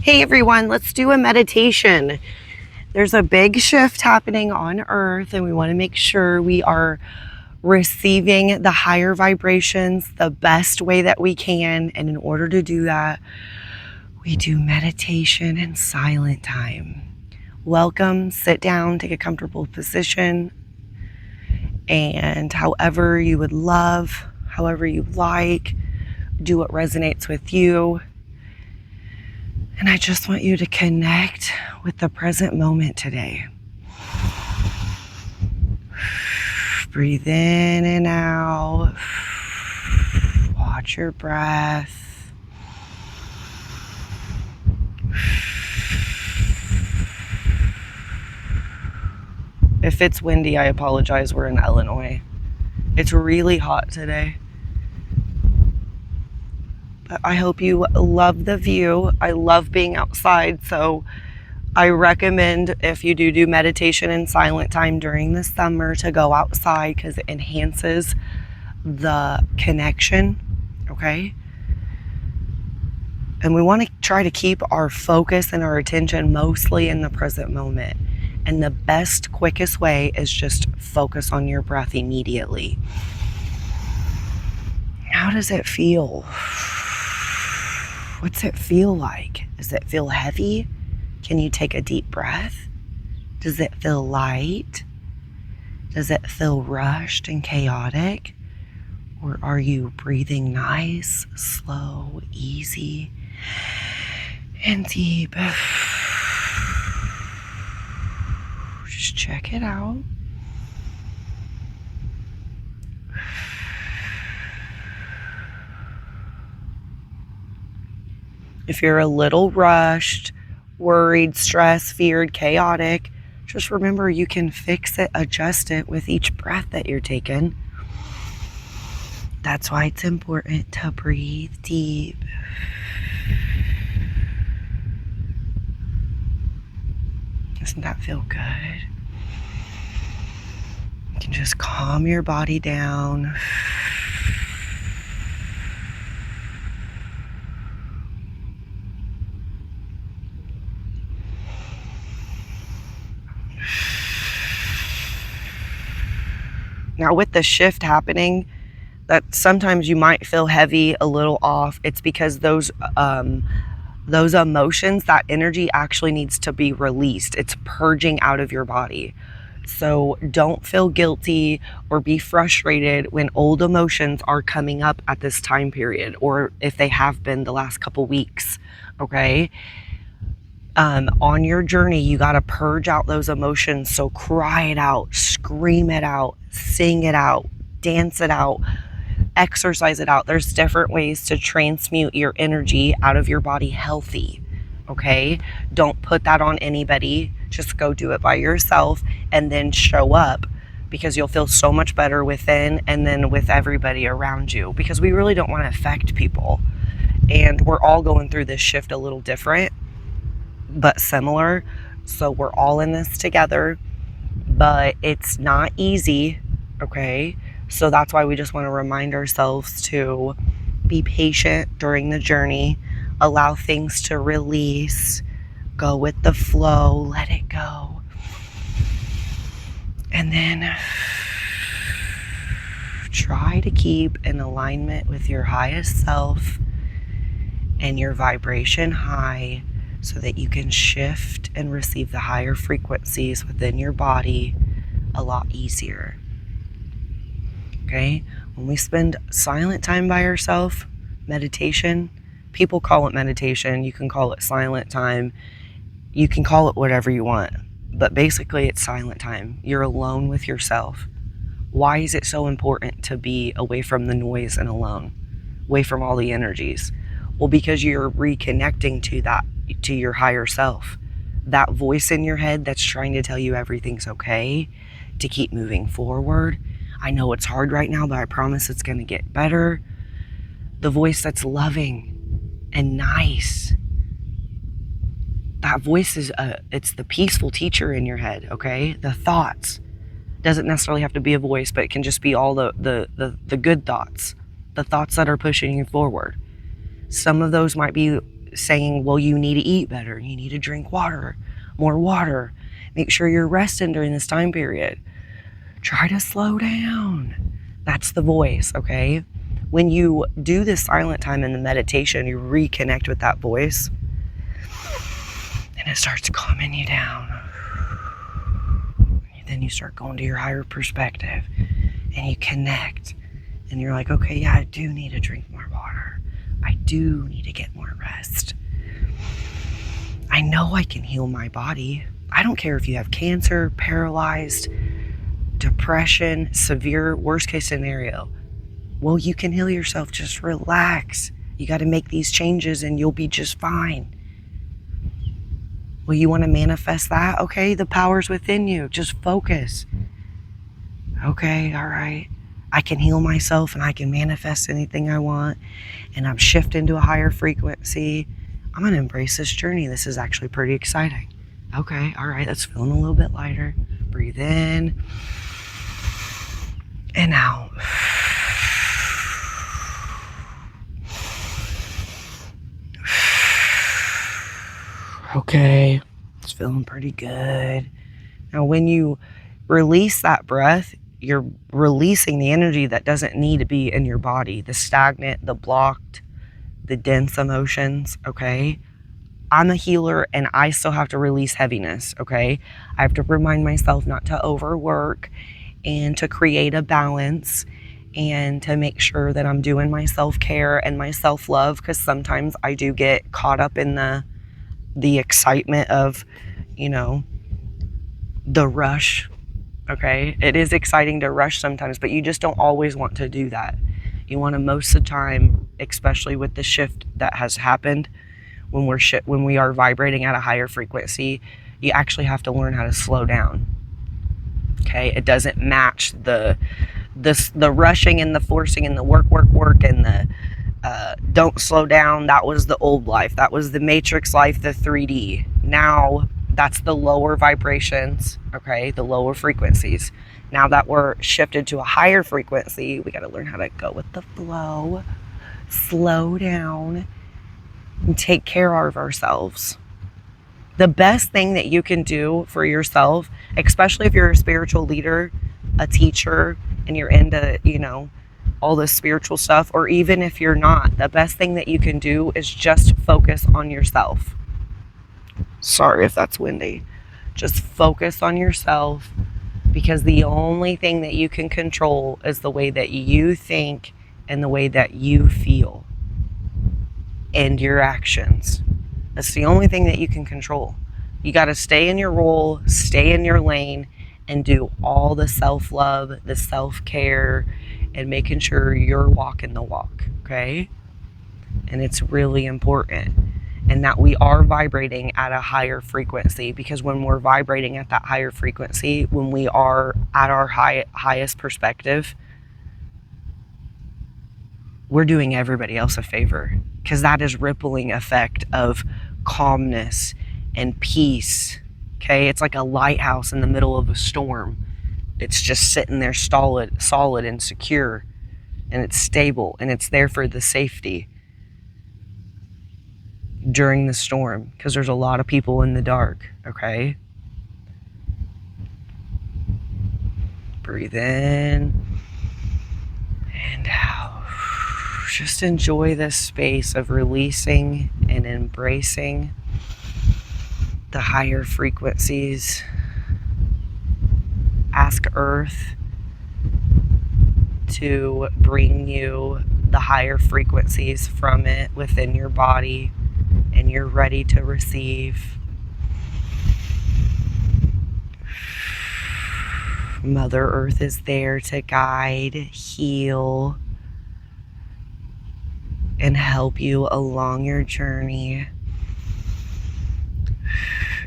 Hey everyone, let's do a meditation. There's a big shift happening on Earth, and we want to make sure we are receiving the higher vibrations the best way that we can. And in order to do that, we do meditation and silent time. Welcome, sit down, take a comfortable position, and however you would love, however you like, do what resonates with you. And I just want you to connect with the present moment today. Breathe in and out. Watch your breath. If it's windy, I apologize. We're in Illinois. It's really hot today. But I hope you love the view. I love being outside, so I recommend if you do meditation and silent time during the summer to go outside because it enhances the connection, okay? And we want to try to keep our focus and our attention mostly in the present moment. And the best, quickest way is just focus on your breath immediately. How does it feel? What's it feel like? Does it feel heavy? Can you take a deep breath? Does it feel light? Does it feel rushed and chaotic? Or are you breathing nice, slow, easy, and deep? Just check it out. If you're a little rushed, worried, stressed, feared, chaotic, just remember you can fix it, adjust it with each breath that you're taking. That's why it's important to breathe deep. Doesn't that feel good? You can just calm your body down. Now with the shift happening, that sometimes you might feel heavy, a little off. It's because those emotions, that energy actually needs to be released. It's purging out of your body. So don't feel guilty or be frustrated when old emotions are coming up at this time period, or if they have been the last couple weeks, okay? On your journey, you got to purge out those emotions. So cry it out, scream it out, sing it out, dance it out, exercise it out. There's different ways to transmute your energy out of your body healthy, okay? Don't put that on anybody. Just go do it by yourself and then show up, because you'll feel so much better within and then with everybody around you, because we really don't want to affect people. And we're all going through this shift a little different, but similar. So we're all in this together, but it's not easy, okay? So that's why we just want to remind ourselves to be patient during the journey, allow things to release, go with the flow, let it go. And then try to keep in alignment with your highest self and your vibration high, so that you can shift and receive the higher frequencies within your body a lot easier. Okay? When we spend silent time by ourselves, meditation, people call it meditation, you can call it silent time, you can call it whatever you want, but basically it's silent time. You're alone with yourself. Why is it so important to be away from the noise and alone, away from all the energies? Well, because you're reconnecting to your higher self, that voice in your head that's trying to tell you everything's okay, to keep moving forward. I know it's hard right now, but I promise it's going to get better. The voice that's loving and nice, that voice is it's the peaceful teacher in your head, okay? The thoughts doesn't necessarily have to be a voice, but it can just be all the good thoughts, the thoughts that are pushing you forward. Some of those might be saying, well, you need to eat better, you need to drink water, more water, make sure you're resting during this time period. Try to slow down. That's the voice, okay? When you do this silent time in the meditation, you reconnect with that voice, and it starts calming you down. Then you start going to your higher perspective, and you connect, and you're like, okay, yeah, I do need to drink more water. I do need to get more rest. I know I can heal my body. I don't care if you have cancer, paralyzed, depression, severe, worst case scenario. Well, you can heal yourself. Just relax. You got to make these changes and you'll be just fine. Well, you want to manifest that? Okay, the power's within you. Just focus. Okay, all right. I can heal myself and I can manifest anything I want, and I'm shifting to a higher frequency. I'm going to embrace this journey. This is actually pretty exciting. Okay, all right, that's feeling a little bit lighter. Breathe in and out. Okay, it's feeling pretty good. Now, when you release that breath, you're releasing the energy that doesn't need to be in your body, the stagnant, the blocked, the dense emotions, okay? I'm a healer and I still have to release heaviness, okay? I have to remind myself not to overwork and to create a balance and to make sure that I'm doing my self-care and my self-love, because sometimes I do get caught up in the excitement of, the rush, okay? It is exciting to rush sometimes, but you just don't always want to do that. You want to, most of the time, especially with the shift that has happened, when we are vibrating at a higher frequency, you actually have to learn how to slow down. Okay, it doesn't match the rushing and the forcing and the work and the don't slow down. That was the old life. That was the matrix life, the 3D. Now that's the lower vibrations, okay, the lower frequencies. Now that we're shifted to a higher frequency, we got to learn how to go with the flow, slow down, and take care of ourselves. The best thing that you can do for yourself, especially if you're a spiritual leader, a teacher, and you're into, all this spiritual stuff, or even if you're not, the best thing that you can do is just focus on yourself. Sorry if that's windy. Just focus on yourself, because the only thing that you can control is the way that you think and the way that you feel and your actions. That's the only thing that you can control. You got to stay in your role, stay in your lane, and do all the self-love, the self-care, and making sure you're walking the walk, okay? And it's really important. And that we are vibrating at a higher frequency, because when we're vibrating at that higher frequency, when we are at our highest perspective, we're doing everybody else a favor, because that is rippling effect of calmness and peace. Okay, it's like a lighthouse in the middle of a storm. It's just sitting there solid and secure, and it's stable, and it's there for the safety during the storm, because there's a lot of people in the dark. Okay, breathe in and out. Just enjoy this space of releasing and embracing the higher frequencies. Ask Earth to bring you the higher frequencies from it within your body, and you're ready to receive. Mother Earth is there to guide, heal, and help you along your journey.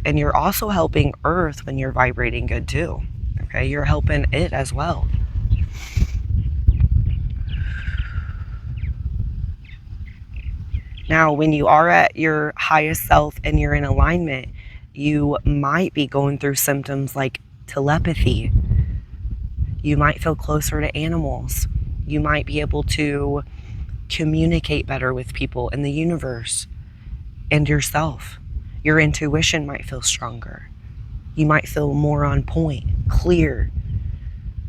And you're also helping Earth when you're vibrating good too. Okay, you're helping it as well. Now, when you are at your highest self and you're in alignment, you might be going through symptoms like telepathy. You might feel closer to animals. You might be able to communicate better with people in the universe. and yourself. Your intuition might feel stronger. You might feel more on point, clear.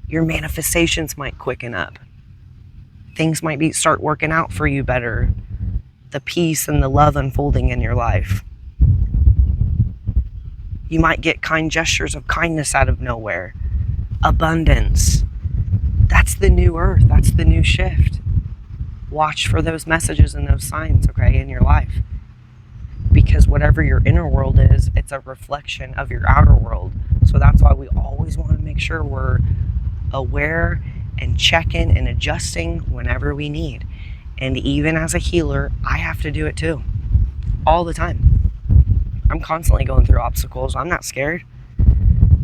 Your manifestations might quicken up. Things might start working out for you better. The peace and the love unfolding in your life. You might get kind gestures of kindness out of nowhere. Abundance. That's the new earth. That's the new shift. Watch for those messages and those signs, okay, in your life. Because whatever your inner world is, it's a reflection of your outer world. So that's why we always want to make sure we're aware and checking and adjusting whenever we need. And even as a healer, I have to do it too. All the time. I'm constantly going through obstacles. I'm not scared.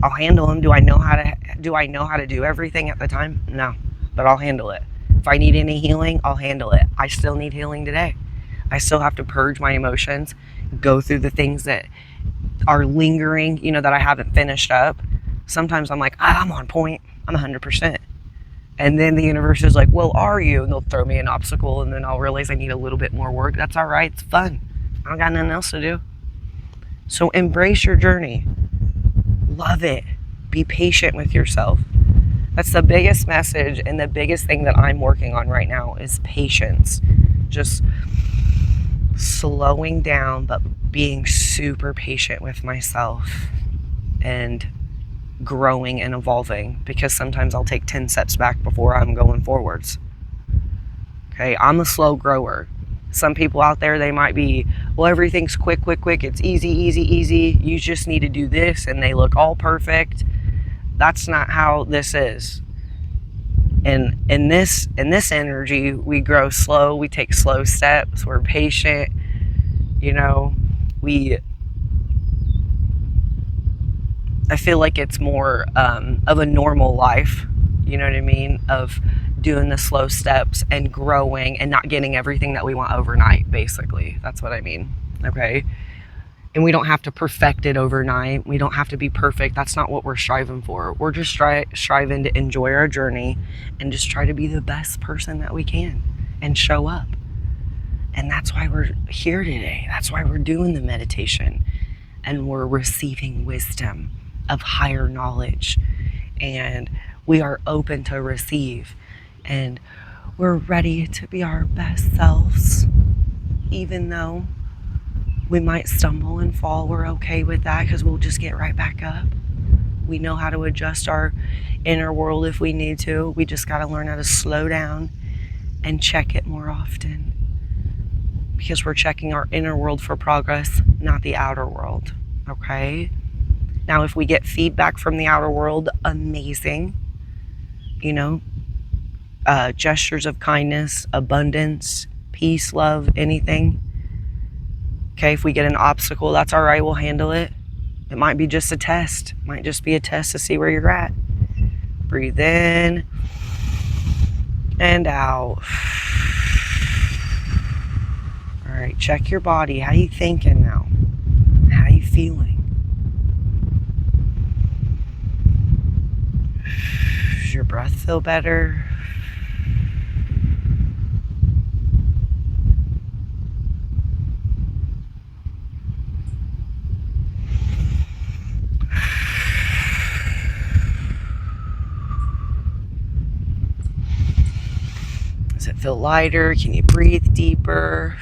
I'll handle them. Do I know how to do everything at the time? No. But I'll handle it. If I need any healing, I'll handle it. I still need healing today. I still have to purge my emotions, go through the things that are lingering, that I haven't finished up. Sometimes I'm like, I'm on point. I'm 100%. And then the universe is like, well, are you? And they'll throw me an obstacle, and then I'll realize I need a little bit more work. That's all right. It's fun. I don't got nothing else to do. So embrace your journey. Love it. Be patient with yourself. That's the biggest message, and the biggest thing that I'm working on right now is patience. Just slowing down, but being super patient with myself and growing and evolving, because sometimes I'll take 10 steps back before I'm going forwards. Okay, I'm a slow grower. Some people out there, they might be, well, everything's quick. It's easy. You just need to do this, and they look all perfect. That's not how this is. And in this energy, we grow slow. We take slow steps. We're patient. I feel like it's more of a normal life, you know what I mean, of doing the slow steps and growing and not getting everything that we want overnight, basically. That's what I mean, okay? And we don't have to perfect it overnight. We don't have to be perfect. That's not what we're striving for. We're just striving to enjoy our journey and just try to be the best person that we can and show up. And that's why we're here today. That's why we're doing the meditation, and we're receiving wisdom of higher knowledge, and we are open to receive, and we're ready to be our best selves. Even though we might stumble and fall, we're okay with that, because we'll just get right back up. We know how to adjust our inner world if we need to. We just got to learn how to slow down and check it more often, because we're checking our inner world for progress, not the outer world. Okay? Now, if we get feedback from the outer world, amazing. Gestures of kindness, abundance, peace, love, anything. Okay, if we get an obstacle, that's all right. We'll handle it. It might be just a test. It might just be a test to see where you're at. Breathe in and out. All right, check your body. How you thinking now? How you feeling? Does your breath feel better? Does it feel lighter? Can you breathe deeper?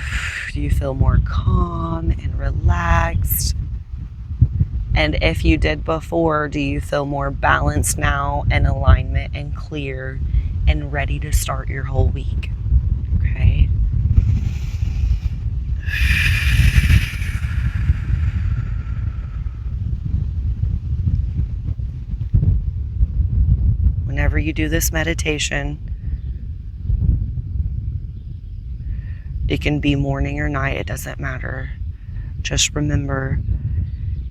Do you feel more calm and relaxed? And if you did before, do you feel more balanced now, and alignment and clear and ready to start your whole week? Okay. Whenever you do this meditation, it can be morning or night, it doesn't matter. Just remember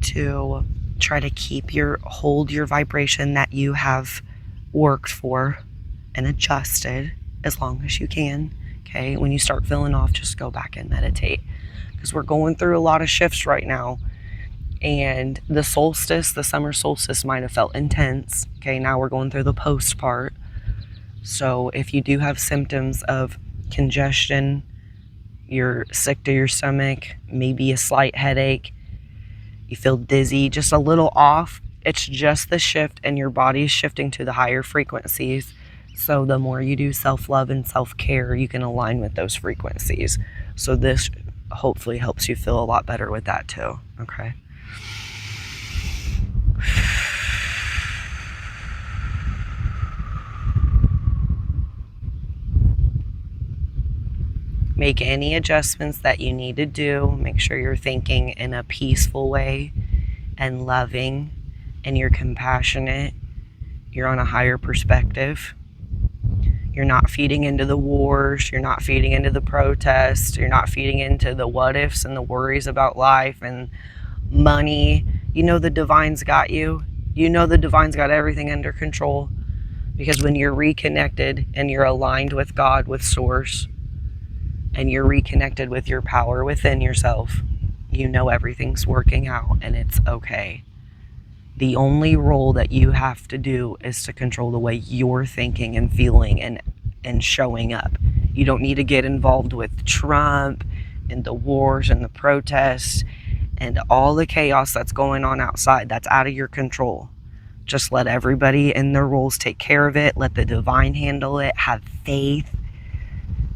to try to hold your vibration that you have worked for and adjusted as long as you can. Okay, when you start feeling off, just go back and meditate, because we're going through a lot of shifts right now. And the summer solstice might have felt intense. Okay, now we're going through the post part. So if you do have symptoms of congestion, you're sick to your stomach, maybe a slight headache, you feel dizzy, just a little off, it's just the shift, and your body is shifting to the higher frequencies. So the more you do self-love and self-care, you can align with those frequencies. So this hopefully helps you feel a lot better with that too. Okay. Make any adjustments that you need to do. Make sure you're thinking in a peaceful way and loving, and you're compassionate. You're on a higher perspective. You're not feeding into the wars. You're not feeding into the protests. You're not feeding into the what ifs and the worries about life and money. You know the divine's got you. You know the divine's got everything under control, because when you're reconnected and you're aligned with God, with source, and you're reconnected with your power within yourself, you know everything's working out and it's okay. The only role that you have to do is to control the way you're thinking and feeling and showing up. You don't need to get involved with Trump and the wars and the protests and all the chaos that's going on outside. That's out of your control. Just let everybody in their roles take care of it. Let the divine handle it. Have faith.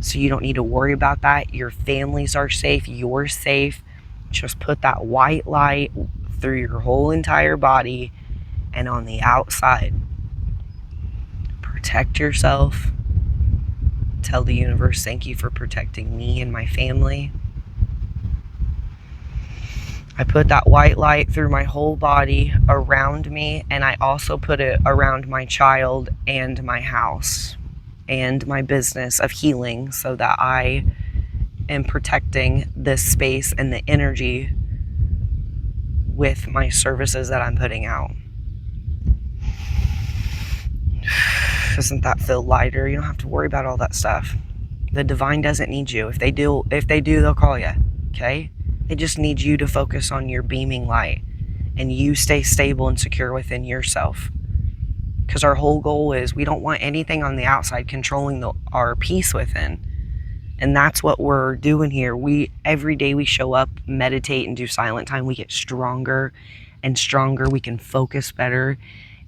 So you don't need to worry about that. Your families are safe. You're safe. Just put that white light through your whole entire body and on the outside. Protect yourself. Tell the universe, thank you for protecting me and my family. I put that white light through my whole body, around me, and I also put it around my child and my house and my business of healing, so that I am protecting this space and the energy with my services that I'm putting out. Doesn't that feel lighter? You don't have to worry about all that stuff. The divine doesn't need you. If they do, they'll call you. Okay? They just need you to focus on your beaming light, and you stay stable and secure within yourself. Because our whole goal is, we don't want anything on the outside controlling our peace within. And that's what we're doing here. Every day we show up, meditate, and do silent time, we get stronger and stronger. We can focus better,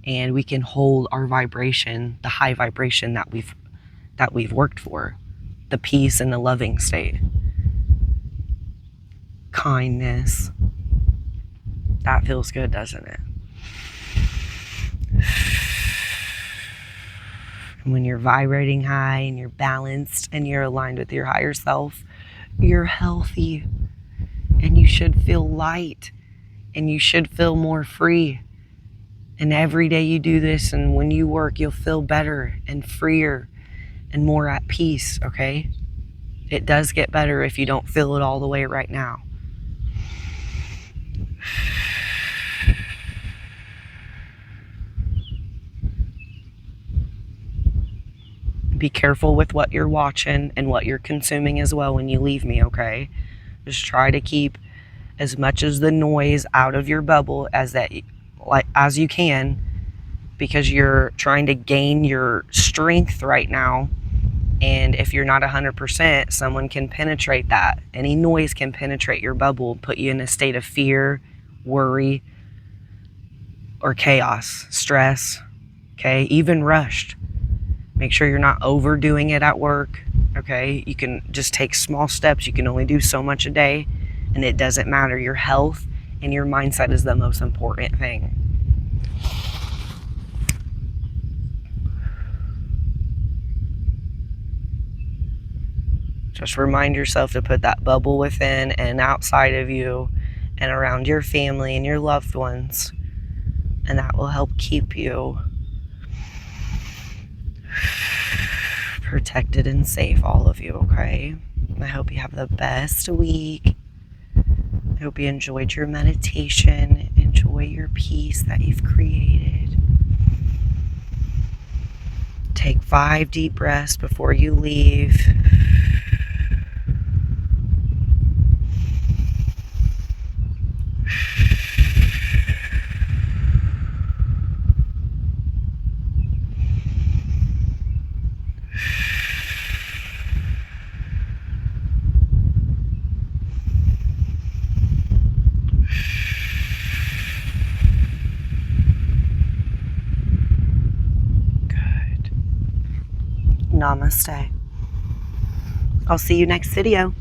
and we can hold our vibration, the high vibration that we've worked for, the peace and the loving state. Kindness. That feels good, doesn't it? And when you're vibrating high and you're balanced and you're aligned with your higher self, you're healthy, and you should feel light, and you should feel more free. And every day you do this, and when you work, you'll feel better and freer and more at peace, okay? It does get better if you don't feel it all the way right now. Be careful with what you're watching and what you're consuming as well when you leave me, okay? Just try to keep as much as the noise out of your bubble as you can, because you're trying to gain your strength right now. And if you're not 100%, someone can penetrate that. Any noise can penetrate your bubble, put you in a state of fear, worry, or chaos, stress, okay? Even rushed. Make sure you're not overdoing it at work, okay? You can just take small steps. You can only do so much a day, and it doesn't matter. Your health and your mindset is the most important thing. Just remind yourself to put that bubble within and outside of you and around your family and your loved ones, and that will help keep you protected and safe, all of you, okay? I hope you have the best week. I hope you enjoyed your meditation. Enjoy your peace that you've created. Take 5 deep breaths before you leave. Namaste. I'll see you next video.